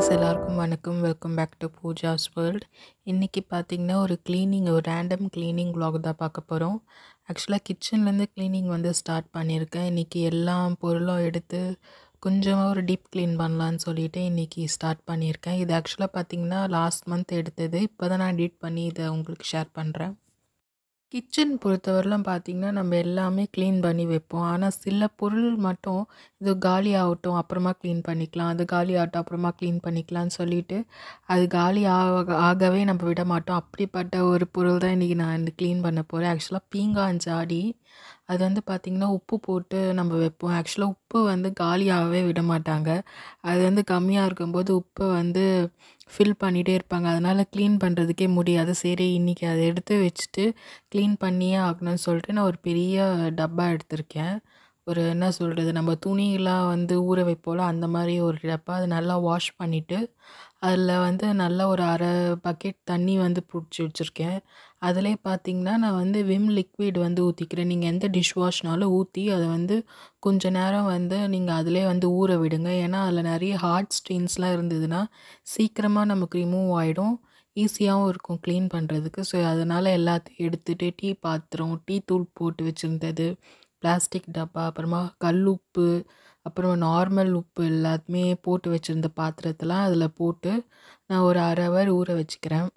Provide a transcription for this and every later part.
Viewers எல்லாருக்கும் வணக்கம். Welcome back to Pooja's world. இன்றைக்கி பார்த்திங்கன்னா ஒரு ரேண்டம் க்ளீனிங் vlog தான் பார்க்க போகிறோம். ஆக்சுவலாக கிச்சன்லேருந்து க்ளீனிங் ஸ்டார்ட் பண்ணியிருக்கேன். இன்றைக்கி எல்லா பொருளும் எடுத்து கொஞ்சமாக ஒரு டீப் க்ளீன் பண்ணலான்னு சொல்லிட்டு இன்றைக்கி ஸ்டார்ட் பண்ணியிருக்கேன். இது ஆக்சுவலாக பார்த்திங்கன்னா லாஸ்ட் மந்த் எடுத்தது. இப்போ தான் நான் எடிட் பண்ணி இதை உங்களுக்கு ஷேர் பண்ணுறேன். கிச்சன் பொறுத்தவரையிலும் பார்த்திங்கன்னா நம்ம எல்லாமே க்ளீன் பண்ணி வைப்போம். ஆனால் சில பொருள் மட்டும் இது காலி ஆகட்டும் அப்புறமா க்ளீன் பண்ணிக்கலாம், அது காலி ஆகட்டும் அப்புறமா க்ளீன் பண்ணிக்கலாம்னு சொல்லிட்டு அது காலி ஆகவே நம்ம விட மாட்டோம். அப்படிப்பட்ட ஒரு பொருள் தான் இன்றைக்கி நான் க்ளீன் பண்ண போகிறேன். ஆக்சுவலாக பீங்கான் ஜாடி அது பார்த்திங்கன்னா உப்பு போட்டு நம்ம வைப்போம். ஆக்சுவலாக உப்பு காலியாகவே விட மாட்டாங்க. அது கம்மியாக இருக்கும்போது உப்பை ஃபில் பண்ணிகிட்டே இருப்பாங்க. அதனால் க்ளீன் பண்ணுறதுக்கே முடியாது. சரி இன்றைக்கி அதை எடுத்து வச்சுட்டு க்ளீன் பண்ணியே ஆகணும்னு சொல்லிட்டு நான் ஒரு பெரிய டப்பா எடுத்திருக்கேன். ஒரு என்ன சொல்கிறது, நம்ம துணியெலாம் ஊற வைப்போல அந்த மாதிரி ஒரு டப்பா. அதை நல்லா வாஷ் பண்ணிவிட்டு அதில் நல்லா ஒரு அரை பக்கெட் தண்ணி பிடிச்சி வச்சுருக்கேன். அதிலே பார்த்திங்கன்னா நான் விம் லிக்விட் ஊற்றிக்கிறேன். நீங்கள் எந்த டிஷ் வாஷ்னாலும் ஊற்றி அதை கொஞ்ச நேரம் நீங்கள் அதிலே ஊற விடுங்க. ஏன்னா அதில் நிறைய ஹார்ட் ஸ்டெயின்ஸ்லாம் இருந்ததுன்னா சீக்கிரமாக நமக்கு ரிமூவ் ஆகிடும். ஈஸியாகவும் இருக்கும் க்ளீன் பண்ணுறதுக்கு. ஸோ அதனால் எல்லாத்தையும் எடுத்துகிட்டு டீ பாத்திரம், டீ தூள் போட்டு வச்சுருந்தது, பிளாஸ்டிக் டப்பா, அப்புறமா கல் உப்பு, அப்புறம் நார்மல் உப்பு எல்லாத்தையுமே போட்டு வச்சுருந்த பாத்திரத்தெல்லாம் அதில் போட்டு நான் ஒரு அரை ஹவர் ஊற வச்சுக்கிறேன்.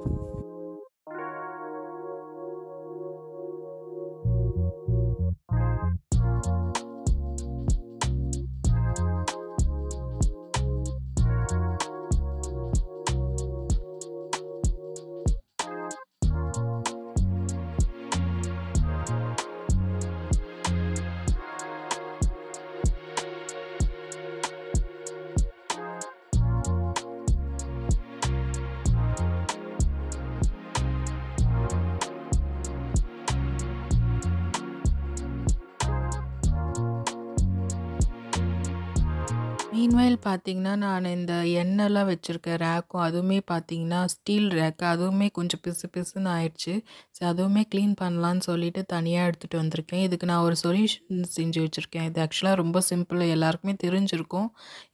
மீன்வைல் பார்த்திங்கன்னா நான் இந்த எண்ணெய்லாம் வச்சுருக்க ரேக்கும் அதுவுமே பார்த்திங்கன்னா ஸ்டீல் ரேக்கு அதுவுமே கொஞ்சம் பிசு பிசுன்னு ஆயிடுச்சு. ஸோ அதுவுமே க்ளீன் பண்ணலான்னு சொல்லிட்டு தனியாக எடுத்துகிட்டு வந்திருக்கேன். இதுக்கு நான் ஒரு சொல்யூஷன் செஞ்சு வச்சுருக்கேன். இது ஆக்சுவலாக ரொம்ப சிம்பிள், எல்லாருக்குமே தெரிஞ்சிருக்கும்.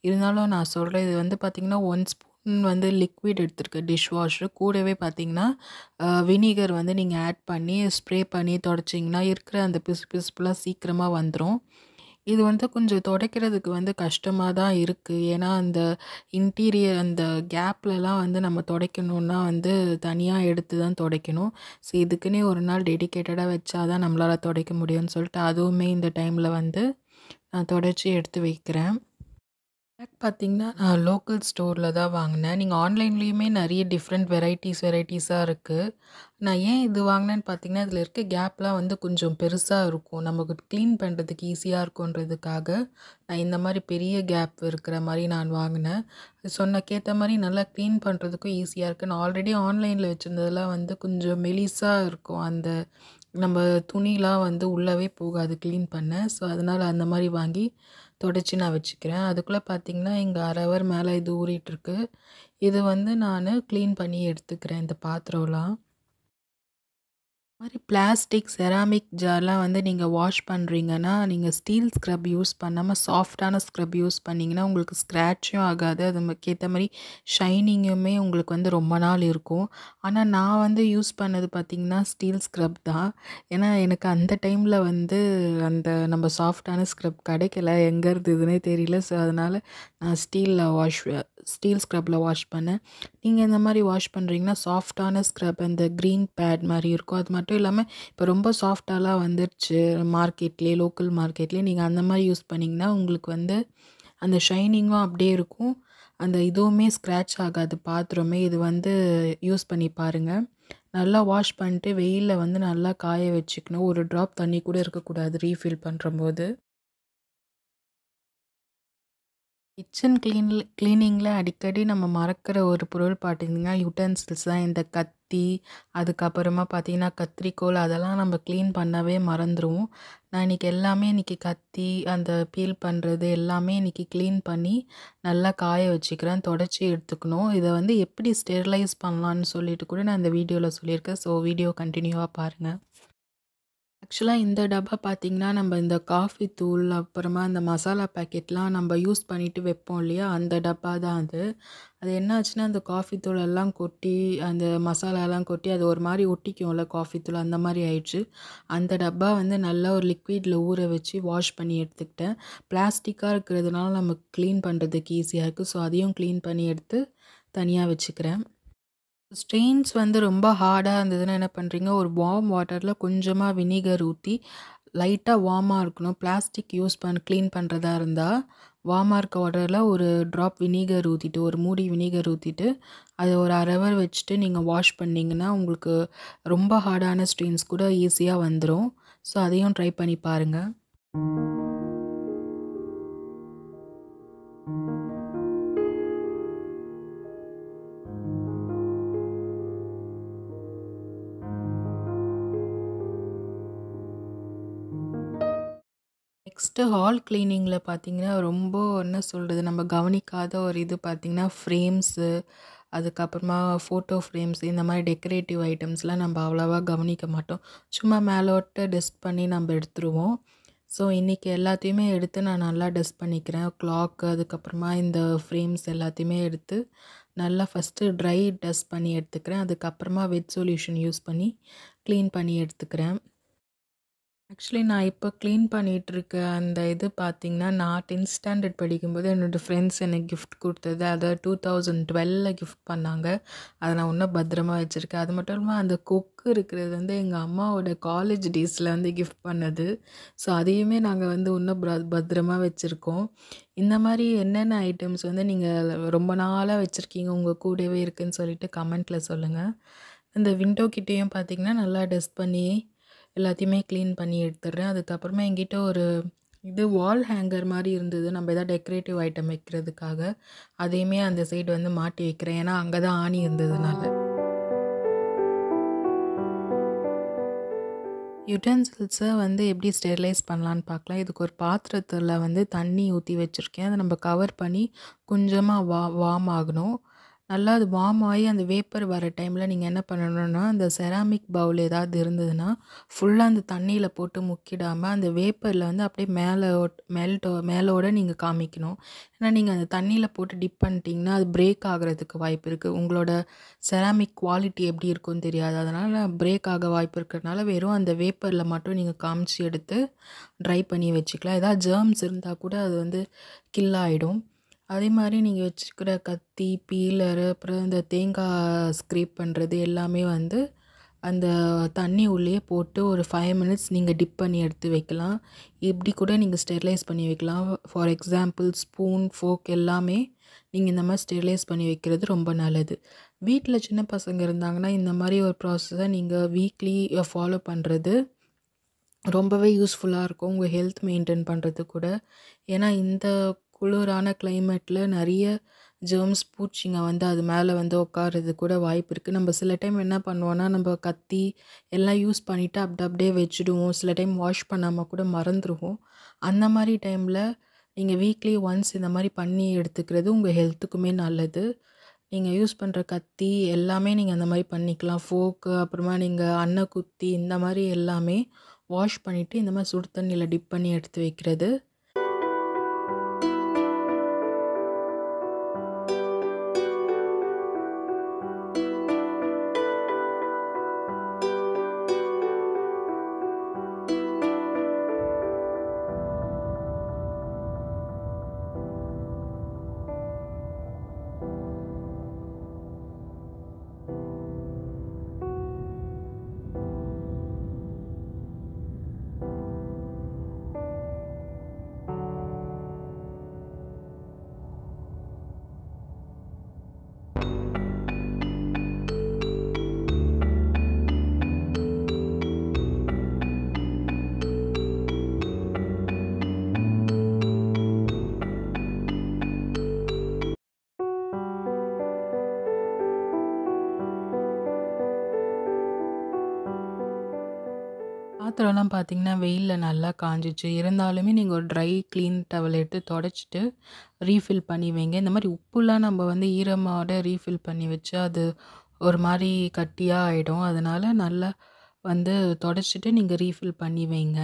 இருந்தாலும் நான் சொல்கிறேன். இது பார்த்திங்கன்னா 1 ஸ்பூன் லிக்விட் எடுத்துருக்கேன் டிஷ் வாஷரு. கூடவே பார்த்திங்கன்னா வினிகர் நீங்கள் ஆட் பண்ணி ஸ்ப்ரே பண்ணி தொடச்சிங்கன்னா இருக்கிற அந்த பிசு பிசுப்புலாம் சீக்கிரமாக வந்துடும். இது கொஞ்சம் துடைக்கிறதுக்கு கஷ்டமாக தான் இருக்குது. ஏன்னா அந்த இன்டீரியர் அந்த கேப்லலாம் நம்ம துடைக்கணுன்னா தனியாக எடுத்து தான் துடைக்கணும். ஸோ இதுக்குன்னே ஒரு நாள் டெடிக்கேட்டடாக வச்சா தான் நம்மளால் துடைக்க முடியும்னு சொல்லிட்டு அதுவுமே இந்த டைமில் நான் துடைச்சி எடுத்து வைக்கிறேன். பேக் பார்த்திங்கன்னா நான் லோக்கல் ஸ்டோரில் தான் வாங்கினேன். நீங்கள் ஆன்லைன்லேயுமே நிறைய டிஃப்ரெண்ட் வெரைட்டிஸாக இருக்குது. நான் ஏன் இது வாங்கினேன்னு பார்த்திங்கன்னா இதில் இருக்க கேப்லாம் கொஞ்சம் பெருசாக இருக்கும். நமக்கு க்ளீன் பண்ணுறதுக்கு ஈஸியாக இருக்குன்றதுக்காக நான் இந்த மாதிரி பெரிய கேப் இருக்கிற மாதிரி நான் வாங்கினேன். சொன்னக்கேற்ற மாதிரி நல்லா க்ளீன் பண்ணுறதுக்கும் ஈஸியாக இருக்குது. நான் ஆல்ரெடி ஆன்லைனில் வச்சுருந்ததெல்லாம் கொஞ்சம் மெலிசாக இருக்கும். அந்த நம்ம துணிலாம் உள்ளவே போகாது க்ளீன் பண்ண. ஸோ அதனால் அந்த மாதிரி வாங்கி தொடச்சி நான் வச்சுக்கிறேன். அதுக்குள்ளே பார்த்திங்கன்னா இங்கே அரை ஹவர் மேலே இது ஊறிட்டுருக்கு. இது நான் க்ளீன் பண்ணி எடுத்துக்கிறேன் இந்த பாத்திரம்லாம். மாதிரி பிளாஸ்டிக், செராமிக் ஜார்லாம் நீங்கள் வாஷ் பண்ணுறீங்கன்னா நீங்கள் ஸ்டீல் ஸ்க்ரப் யூஸ் பண்ணாமல் சாஃப்டான ஸ்க்ரப் யூஸ் பண்ணிங்கன்னா உங்களுக்கு ஸ்க்ராட்சும் ஆகாது. அதுக்கேற்ற மாதிரி ஷைனிங்குமே உங்களுக்கு ரொம்ப நாள் இருக்கும். ஆனால் நான் யூஸ் பண்ணது பார்த்திங்கன்னா ஸ்டீல் ஸ்க்ரப் தான். ஏன்னா எனக்கு அந்த டைமில் அந்த நம்ம சாஃப்டான ஸ்க்ரப் கிடைக்கல, எங்கே இருந்ததுன்னே தெரியல. ஸோ அதனால் நான் ஸ்டீல் ஸ்க்ரப்பில் வாஷ் பண்ணேன். நீங்கள் இந்த மாதிரி வாஷ் பண்ணுறீங்கன்னா சாஃப்டான ஸ்க்ரப், இந்த க்ரீன் பேட் மாதிரி இருக்கும். அது மட்டும் இல்லாமல் இப்போ ரொம்ப சாஃப்டாலாம் வந்துருச்சு மார்க்கெட்லேயே, லோக்கல் மார்க்கெட்லேயே. நீங்கள் அந்த மாதிரி யூஸ் பண்ணிங்கன்னா உங்களுக்கு அந்த ஷைனிங்கும் அப்படியே இருக்கும். அந்த இதுவுமே ஸ்க்ராட்ச் ஆகாது பாத்திரமே. இது யூஸ் பண்ணி பாருங்கள். நல்லா வாஷ் பண்ணிட்டு வெயிலில் நல்லா காய வச்சுக்கணும். ஒரு ட்ராப் தண்ணி கூட இருக்கக்கூடாது ரீஃபில் பண்ணுறம்போது. கிச்சன் க்ளீனிங்கில் அடிக்கடி நம்ம மறக்கிற ஒரு பொருள் பார்த்திங்கன்னா யுட்டென்சில்ஸ் தான். இந்த கத்தி, அதுக்கப்புறமா பார்த்திங்கன்னா கத்திரிக்கோல், அதெல்லாம் நம்ம க்ளீன் பண்ணவே மறந்துடுவோம். நான் இன்றைக்கி கத்தி, அந்த பீல் பண்ணுறது எல்லாமே இன்றைக்கி க்ளீன் பண்ணி நல்லா காய வச்சுக்கிறேன். தொடச்சி எடுத்துக்கணும். இதை எப்படி ஸ்டெரிலைஸ் பண்ணலான்னு சொல்லிட்டு கூட நான் இந்த வீடியோவில் சொல்லியிருக்கேன். ஸோ வீடியோ கண்டினியூவாக பாருங்கள். ஆக்சுவலா இந்த டப்பா பார்த்தீங்கன்னா, நம்ம இந்த காஃபி தூள், அப்புறமா இந்த மசாலா பாக்கெட்லாம் நம்ம யூஸ் பண்ணிட்டு வைப்போம் இல்லையா? அந்த டப்பா தான் அது. அது என்ன ஆச்சுன்னா, அந்த காஃபி தூளெல்லாம் கொட்டி, அந்த மசாலாலாம் கொட்டி அது ஒரு மாரி ஒட்டிக்கும்ல காஃபி தூள், அந்த மாரி ஆயிடுச்சு. அந்த டப்பா வந்து நல்லா ஒரு லிக்விட்ல ஊற வச்சு வாஷ் பண்ணி எடுத்துக்கிட்டேன். பிளாஸ்டிக்கா இருக்கிறதுனால நமக்கு கிளீன் பண்றதுக்கு ஈஸியா இருக்கு. ஸோ அதையும் கிளீன் பண்ணி எடுத்து தனியா வச்சுக்கிறேன். ஸ்ட்ரெயின்ஸ் வந்து ரொம்ப ஹார்டா இருந்ததுன்னா என்ன பண்றீங்க, ஒரு வார்ம் வாட்டர்ல கொஞ்சமா வினிகர் ஊத்தி, லைட்டா வார்மா இருக்கணும். பிளாஸ்டிக் யூஸ் கிளீன் பண்றதா இருந்தா, வார்மா இருக்க வாட்டர்ல ஒரு ட்ராப் வினிகர் ஊத்திட்டு, ஒரு மூடி வினிகர் ஊத்திட்டு, அத ஒரு 1/2 ஹவர் வச்சுட்டு நீங்க வாஷ் பண்ணீங்கன்னா, உங்களுக்கு ரொம்ப ஹார்டான ஸ்ட்ரெயின்ஸ் கூட ஈஸியா வந்துரும். ஸோ அதையும் ட்ரை பண்ணி பாருங்க. நெக்ஸ்ட்டு ஹால் கிளீனிங்கில பார்த்தீங்கன்னா, ரொம்ப என்ன சொல்றது, நம்ம கவனிக்காத ஒரு இது பார்த்தீங்கன்னா, ஃப்ரேம்ஸு, அதுக்கப்புறமா ஃபோட்டோ ஃப்ரேம்ஸ் இந்த மாரி டெக்கரேட்டிவ் ஐட்டம்ஸ்லாம் நம்ம அவ்வளவா கவனிக்க மாட்டோம். சும்மா மேலோட்ட டஸ்ட் பண்ணி நம்ம எடுத்துருவோம். ஸோ, இன்னைக்கு எல்லாத்தையுமே எடுத்து நான் நல்லா டஸ்ட் பண்ணிக்கிறேன். கிளாக்கு, அதுக்கப்புறமா இந்த ஃப்ரேம்ஸ் எல்லாத்தையுமே எடுத்து நல்லா ஃபஸ்ட்டு ட்ரை டஸ்ட் பண்ணி எடுத்துக்கிறேன். அதுக்கப்புறமா வெட் சொல்யூஷன் யூஸ் பண்ணி கிளீன் பண்ணி எடுத்துக்கிறேன். ஆக்சுவலி நான் இப்போ கிளீன் பண்ணிட்டுருக்க அந்த இது பார்த்தீங்கன்னா, நான் 10த் ஸ்டாண்டர்ட் படிக்கும்போது என்னோட ஃப்ரெண்ட்ஸ் எனக்கு கிஃப்ட் குடுத்தது. அத 2012ல கிஃப்ட் பண்ணாங்க. அத நான் இன்னும் பத்திரமா வச்சிருக்கேன். அது மட்டும் இல்லாம அந்த கொக்கு இருக்கிறது வந்து எங்க அம்மாவோட காலேஜ் டேஸ்ல வந்து கிஃப்ட் பண்ணது. ஸோ அதையுமே நாங்க வந்து இன்னும் பத்திரமா வச்சிருக்கோம். இந்த மாரி என்னென்ன ஐட்டம்ஸ் வந்து நீங்க ரொம்ப நாளா வச்சிருக்கீங்க, உங்க கூடவே இருக்குன்னு சொல்லிட்டு கமெண்ட்ல சொல்லுங்க. இந்த விண்டோ கிட்டேயும் பார்த்தீங்கன்னா, நல்லா டஸ்ட் பண்ணி எல்லாத்தையுமே கிளீன் பண்ணி எடுத்துடுறேன். அதுக்கப்புறமா என்கிட்ட ஒரு இது வால் ஹேங்கர் மாரி இருந்தது. நம்ம ஏதாவது டெக்கரேட்டிவ் ஐட்டம் வைக்கிறதுக்காக. அதையுமே அந்த சைடு வந்து மாட்டி வைக்கிறேன். ஏன்னா, அங்க தான் ஆணி இருந்ததுனால. யுட்டென்சில்ஸ வந்து எப்படி ஸ்டெரிலைஸ் பண்ணலான்னு பார்க்கலாம். இதுக்கு ஒரு பாத்திரத்தில வந்து தண்ணி ஊத்தி வச்சிருக்கேன். அத நம்ம கவர் பண்ணி கொஞ்சமா வார்ம் ஆகணும். நல்லா அது வார்ம் ஆயி அந்த வேப்பர் வர டைம்ல நீங்க என்ன பண்ணணும்னா, அந்த செராமிக் பவுல் ஏதாவது இருந்ததுன்னா, ஃபுல்லா அந்த தண்ணீல போட்டு முக்கிடாம, அந்த வேப்பர்ல வந்து அப்படியே மேலோட நீங்க காமிக்கணும். ஏன்னா, நீங்க அந்த தண்ணீல போட்டு டிப் பண்ணிட்டீங்கன்னா, அது பிரேக் ஆகுறதுக்கு வாய்ப்பு இருக்கு. உங்களோட செராமிக் குவாலிட்டி எப்படி இருக்கும்னு தெரியாது. அதனால பிரேக் ஆக வாய்ப்பு இருக்கிறனால, வெறும் அந்த வேப்பர்ல மட்டும் நீங்க காமிச்சு எடுத்து ட்ரை பண்ணி வச்சுக்கலாம். ஏதாவது ஜெர்ம்ஸ் இருந்தா கூட அது வந்து கில் ஆயிடும். அதே மாரி நீங்க வச்சிருக்கிற கத்தி, பீலரு, அப்புறம் இந்த தேங்காய் ஸ்க்ரேப் பண்ணுறது எல்லாமே வந்து அந்த தண்ணி உள்ளேயே போட்டு ஒரு 5 மினிட்ஸ் நீங்க டிப் பண்ணி எடுத்து வைக்கலாம். இப்படி கூட நீங்க ஸ்டெரிலைஸ் பண்ணி வைக்கலாம். ஃபார் எக்ஸாம்பிள் ஸ்பூன், ஃபோர்க் எல்லாமே நீங்க இந்த மாரி ஸ்டெரிலைஸ் பண்ணி வைக்கிறது ரொம்ப நல்லது. வீட்ல சின்ன பசங்க இருந்தாங்கன்னா, இந்த மாரி ஒரு ப்ராசஸ நீங்க வீக்லி ஃபாலோ பண்றது ரொம்பவே யூஸ்ஃபுல்லா இருக்கும். உங்க ஹெல்த் மெயின்டெயின் பண்றதுக்கு கூட. ஏன்னா, இந்த குளிரான கிளைமேட்ல நெறைய ஜெர்ம்ஸ், பூச்சிங்க வந்து அது மேல வந்து உட்கார்றதுக்கு கூட வாய்ப்பு இருக்கு. நம்ம சில டைம் என்ன பண்ணுவோம்னா, நம்ம கத்தி எல்லாம் யூஸ் பண்ணிட்டு அப்படியே வச்சுடுவோம். சில டைம் வாஷ் பண்ணாம கூட மறந்துருவோம். அந்த மாரி டைம்ல நீங்க வீக்லி ஒன்ஸ் இந்த மாரி பண்ணி எடுத்துக்கிறது உங்க ஹெல்த்துக்குமே நல்லது. நீங்க யூஸ் பண்ற கத்தி எல்லாமே நீங்க அந்த மாரி பண்ணிக்கலாம். ஃபோர்க்கு, அப்புறமா நீங்க குத்தி இந்த மாரி எல்லாமே வாஷ் பண்ணிட்டு இந்த மாரி சுடு தண்ணீல டிப் பண்ணி எடுத்து வைக்கிறது. பாத்திரம்லாம் பார்த்தீங்கன்னா, வெயில்ல நல்லா காஞ்சிச்சு. இருந்தாலுமே நீங்க ஒரு ட்ரை கிளீன் டவல் எடுத்து தொடச்சிட்டு, ரீஃபில் பண்ணி வைங்க. இந்த மாரி உப்புலாம் நம்ம வந்து ஈரமாட ரீஃபில் பண்ணி வச்சா, அது ஒரு மாரி கட்டியா ஆயிடும். அதனால நல்லா வந்து தொடச்சிட்டு நீங்க ரீஃபில் பண்ணி வைங்க.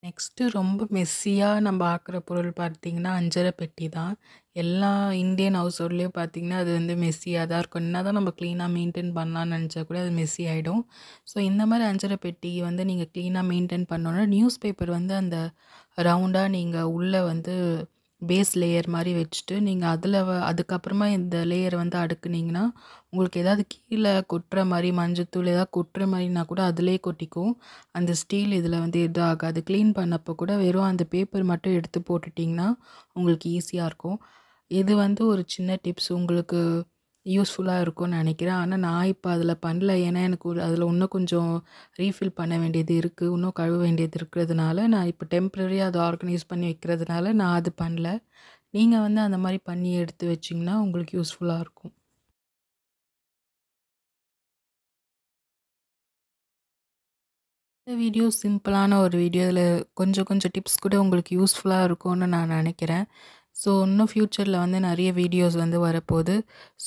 நெக்ஸ்ட்டு ரொம்ப மெஸ்ஸியா நம்ம ஆக்குற பொருள் பார்த்தீங்கன்னா, அஞ்சர பெட்டி தான். எல்லா இந்தியன் ஹவுஸ் ஹோல்ட்லயும் பார்த்தீங்கன்னா, அது வந்து மெஸ்ஸியா தான் இருக்கும். என்னதான் நம்ம கிளீனா மெயின்டெயின் பண்ணலான்னு நெனச்சா கூட அது மெஸ்ஸி ஆயிடும். ஸோ இந்த மாரி அஞ்சர பெட்டி வந்து நீங்க கிளீனா மெயின்டெயின் பண்ணணும்னா, நியூஸ் பேப்பர் வந்து அந்த ரவுண்டா நீங்க உள்ள வந்து பேஸ் லேயர் மாரி வச்சுட்டு, நீங்க அதில அதுக்கப்புறமா இந்த லேயர வந்து அடுக்குனீங்கன்னா, உங்களுக்கு ஏதாவது கீழ கொட்டுற மாரி மஞ்சத்தூள் ஏதாவது கொட்டுற மாரினா கூட அதிலேயே கொட்டிக்கும். அந்த ஸ்டீல் இதில வந்து எதுவும் ஆகாது. கிளீன் பண்ணப்போ கூட வெறும் அந்த பேப்பர் மட்டும் எடுத்து போட்டுட்டிங்கன்னா, உங்களுக்கு ஈஸியா இருக்கும். இது வந்து ஒரு சின்ன டிப்ஸ் உங்களுக்கு யூஸ்ஃபுல்லா இருக்கும்னு நெனைக்கிறேன். ஆனா நான் இப்ப அதில பண்ணல. ஏன்னா எனக்கு அதில இன்னும் கொஞ்சம் ரீஃபில் பண்ண வேண்டியது இருக்கு. இன்னும் கழுவ வேண்டியது இருக்கிறதுனால, நான் இப்ப டெம்பரரியா அத ஆர்கனைஸ் பண்ணி வைக்கிறதுனால நான் அது பண்ணல. நீங்க வந்து அந்த மாரி பண்ணி எடுத்து வச்சீங்கன்னா, உங்களுக்கு யூஸ்ஃபுல்லா இருக்கும். இந்த வீடியோ சிம்பிளான ஒரு வீடியோ. இதில கொஞ்சம் கொஞ்சம் டிப்ஸ் கூட உங்களுக்கு யூஸ்ஃபுல்லா இருக்கும்னு நான் நெனைக்கிறேன். ஸோ இன்னும் ஃப்யூச்சரில வந்து நெறைய வீடியோஸ் வந்து வரப்போது.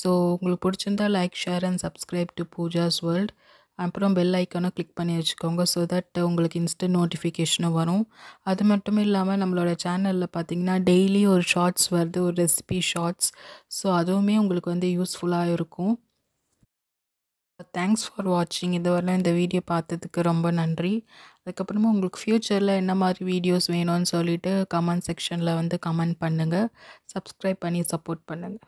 ஸோ உங்களுக்கு பிடிச்சிருந்தா like, share and subscribe to Pooja's world. அப்புறம் பெல் ஐக்கான கிளிக் பண்ணி வச்சுக்கோங்க. ஸோ தட் உங்களுக்கு இன்ஸ்டன்ட் நோட்டிஃபிகேஷனும் வரும். அது மட்டும் இல்லாம நம்மளோட சேனல்ல பார்த்தீங்கன்னா, டெய்லி ஒரு ஷார்ட்ஸ் வருது. ஒரு ரெசிபி ஷார்ட்ஸ். ஸோ அதுவுமே உங்களுக்கு வந்து யூஸ்ஃபுல்லா இருக்கும். தேங்க்ஸ் ஃபார் வாட்சிங். இதுவரையிலும் இந்த வீடியோ பார்த்ததுக்கு ரொம்ப நன்றி. அதுக்கப்புறமா உங்களுக்கு ஃப்யூச்சரில் என்ன மாதிரி வீடியோஸ் வேணும்னு சொல்லிட்டு கமெண்ட் செக்ஷனில் வந்து கமெண்ட் பண்ணுங்கள். சப்ஸ்கிரைப் பண்ணி சப்போர்ட் பண்ணுங்கள்.